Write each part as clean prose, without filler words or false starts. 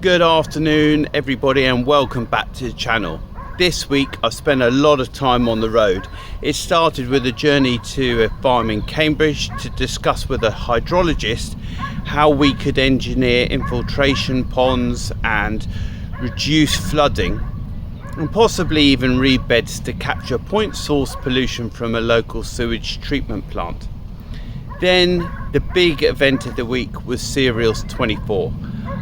Good afternoon everybody and welcome back to the channel. This week I've spent a lot of time on the road. It started with a journey to a farm in Cambridge to discuss with a hydrologist how we could engineer infiltration ponds and reduce flooding and possibly even reed beds to capture point source pollution from a local sewage treatment plant. Then the big event of the week was Cereals 24.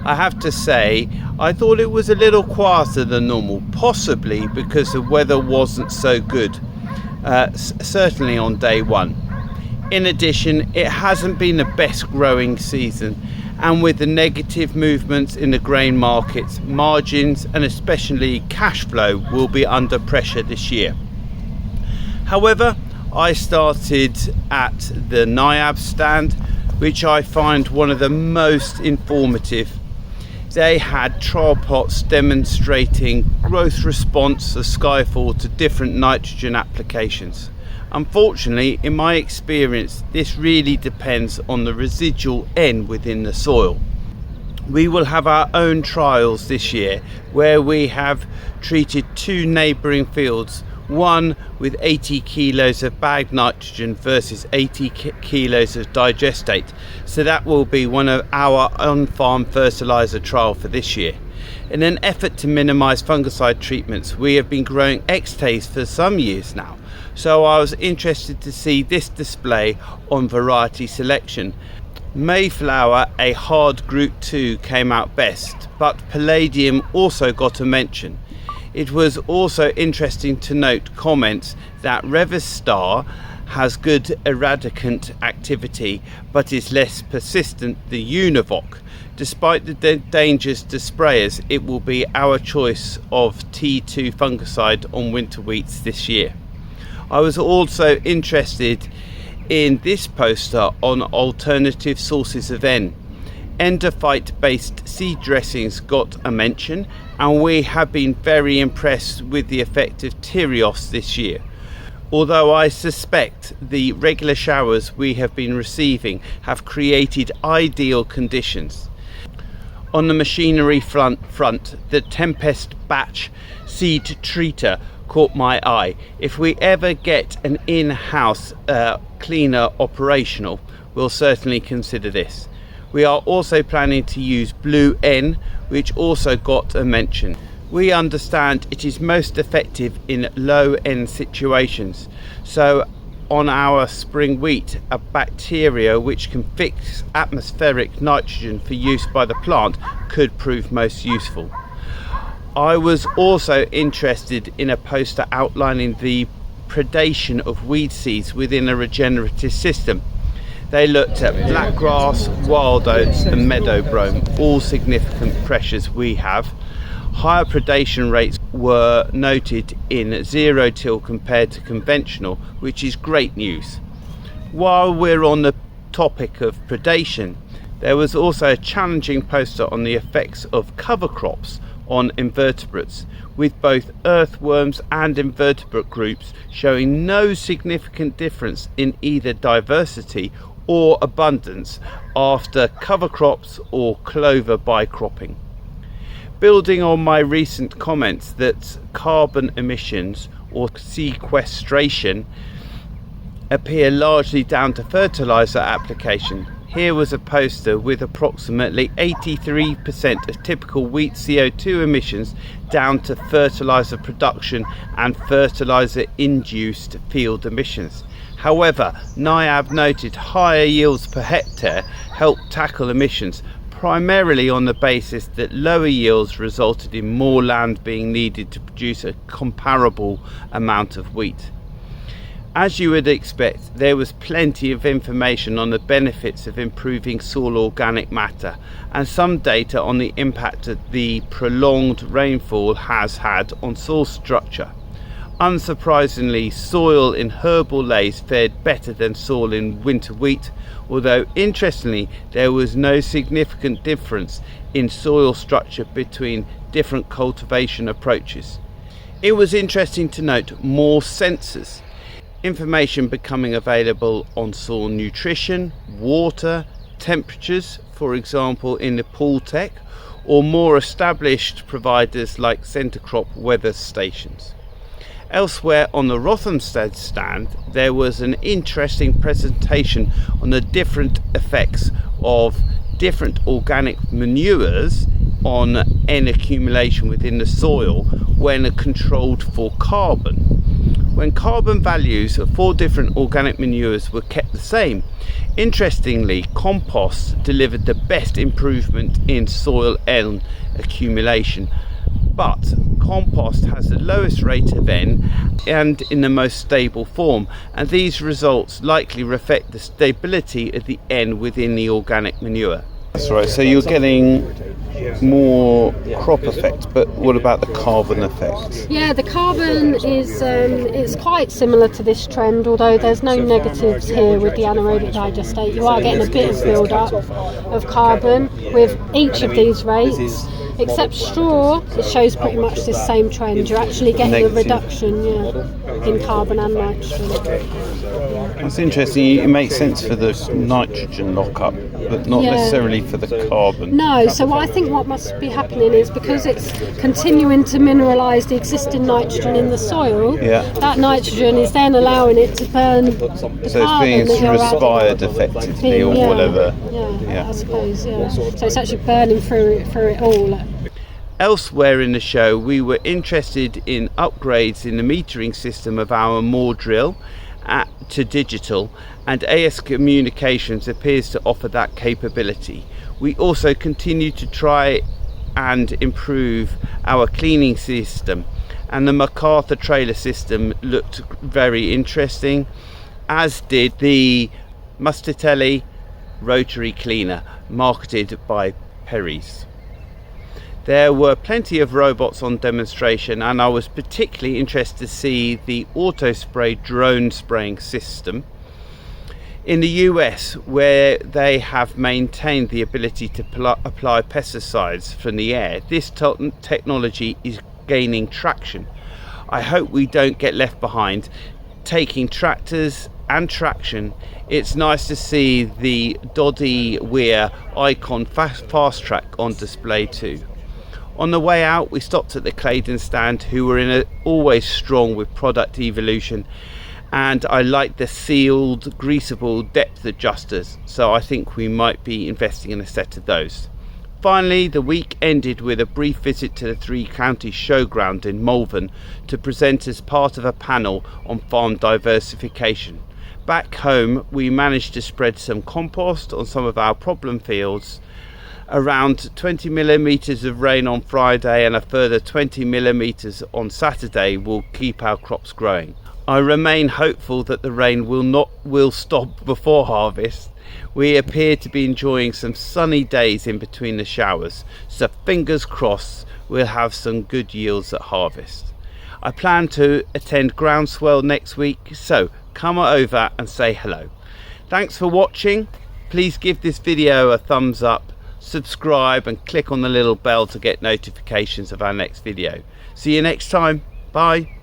I have to say, I thought it was a little quieter than normal, possibly because the weather wasn't so good, certainly on day one. In addition, it hasn't been the best growing season, and with the negative movements in the grain markets, margins and especially cash flow will be under pressure this year. However, I started at the NIAB stand, which I find one of the most informative. They had trial plots demonstrating growth response of Skyfall to different nitrogen applications. Unfortunately, in my experience, this really depends on the residual N within the soil. We will have our own trials this year where we have treated two neighbouring fields, one with 80 kilos of bagged nitrogen versus 80 kilos of digestate. So that will be one of our on-farm fertilizer trial for this year. In an effort to minimize fungicide treatments, we have been growing X-Tays for some years now. So I was interested to see this display on variety selection. Mayflower, a hard Group 2, came out best, but Palladium also got a mention. It was also interesting to note comments that Revistar has good eradicant activity but is less persistent than Univoc. Despite the dangers to sprayers, it will be our choice of T2 fungicide on winter wheats this year. I was also interested in this poster on alternative sources of N. Endophyte based seed dressings got a mention, and we have been very impressed with the effect of Tyrios this year, although I suspect the regular showers we have been receiving have created ideal conditions. On the machinery front, the Tempest batch seed treater caught my eye. If we ever get an in-house cleaner operational, we'll certainly consider this. We are also planning to use Blue N, which also got a mention. We understand it is most effective in low N situations. So on our spring wheat, a bacteria which can fix atmospheric nitrogen for use by the plant could prove most useful. I was also interested in a poster outlining the predation of weed seeds within a regenerative system. They looked at blackgrass, wild oats and meadow brome, all significant pressures we have. Higher predation rates were noted in zero till compared to conventional, which is great news. While we're on the topic of predation, there was also a challenging poster on the effects of cover crops on invertebrates, with both earthworms and invertebrate groups showing no significant difference in either diversity or abundance after cover crops or clover bycropping. Building on my recent comments that carbon emissions or sequestration appear largely down to fertilizer application, here was a poster with approximately 83% of typical wheat CO2 emissions down to fertilizer production and fertilizer induced field emissions. However, NIAB noted higher yields per hectare help tackle emissions, primarily on the basis that lower yields resulted in more land being needed to produce a comparable amount of wheat. As you would expect, there was plenty of information on the benefits of improving soil organic matter and some data on the impact that the prolonged rainfall has had on soil structure. Unsurprisingly, soil in herbal lays fared better than soil in winter wheat, although interestingly there was no significant difference in soil structure between different cultivation approaches. It was interesting to note more sensors, information becoming available on soil nutrition, water, temperatures, for example in the pool tech, or more established providers like centre crop weather stations. Elsewhere on the Rothamsted stand, there was an interesting presentation on the different effects of different organic manures on N accumulation within the soil when controlled for carbon. When carbon values of 4 different organic manures were kept the same, interestingly, compost delivered the best improvement in soil N accumulation. But compost has the lowest rate of N and in the most stable form, and these results likely reflect the stability of the N within the organic manure. That's right, so you're getting more crop effect, but what about the carbon effect? Yeah, the carbon is it's quite similar to this trend, although there's no negatives here with the anaerobic digestate. You are getting a bit of build-up of carbon with each of these rates. Except straw, it shows pretty much the same trend. You're actually getting a reduction, in carbon and nitrogen. That's interesting. It makes sense for the nitrogen lockup, but not necessarily for the carbon. No, so what must be happening is because it's continuing to mineralise the existing nitrogen in the soil, that nitrogen is then allowing it to burn the carbon. So it's being respired effectively or whatever. I suppose, So it's actually burning through it all. Elsewhere in the show, we were interested in upgrades in the metering system of our Moore drill to digital, and AS Communications appears to offer that capability. We also continue to try and improve our cleaning system, and the MacArthur trailer system looked very interesting, as did the Mustatelli rotary cleaner marketed by Perry's. There were plenty of robots on demonstration, and I was particularly interested to see the auto spray drone spraying system. In the US, where they have maintained the ability to apply pesticides from the air, this technology is gaining traction. I hope we don't get left behind. Taking tractors and traction, it's nice to see the Doddy Weir Icon Fast Track on display too. On the way out, we stopped at the Claydon stand, who were always strong with product evolution, and I like the sealed, greasable depth adjusters, so I think we might be investing in a set of those. Finally, the week ended with a brief visit to the Three Counties Showground in Malvern to present as part of a panel on farm diversification. Back home, we managed to spread some compost on some of our problem fields. Around 20 millimetres of rain on Friday and a further 20 millimetres on Saturday will keep our crops growing. I remain hopeful that the rain will stop before harvest. We appear to be enjoying some sunny days in between the showers, so fingers crossed we'll have some good yields at harvest. I plan to attend Groundswell next week, so come over and say hello. Thanks for watching. Please give this video a thumbs up, subscribe and click on the little bell to get notifications of our next video. See you next time. Bye.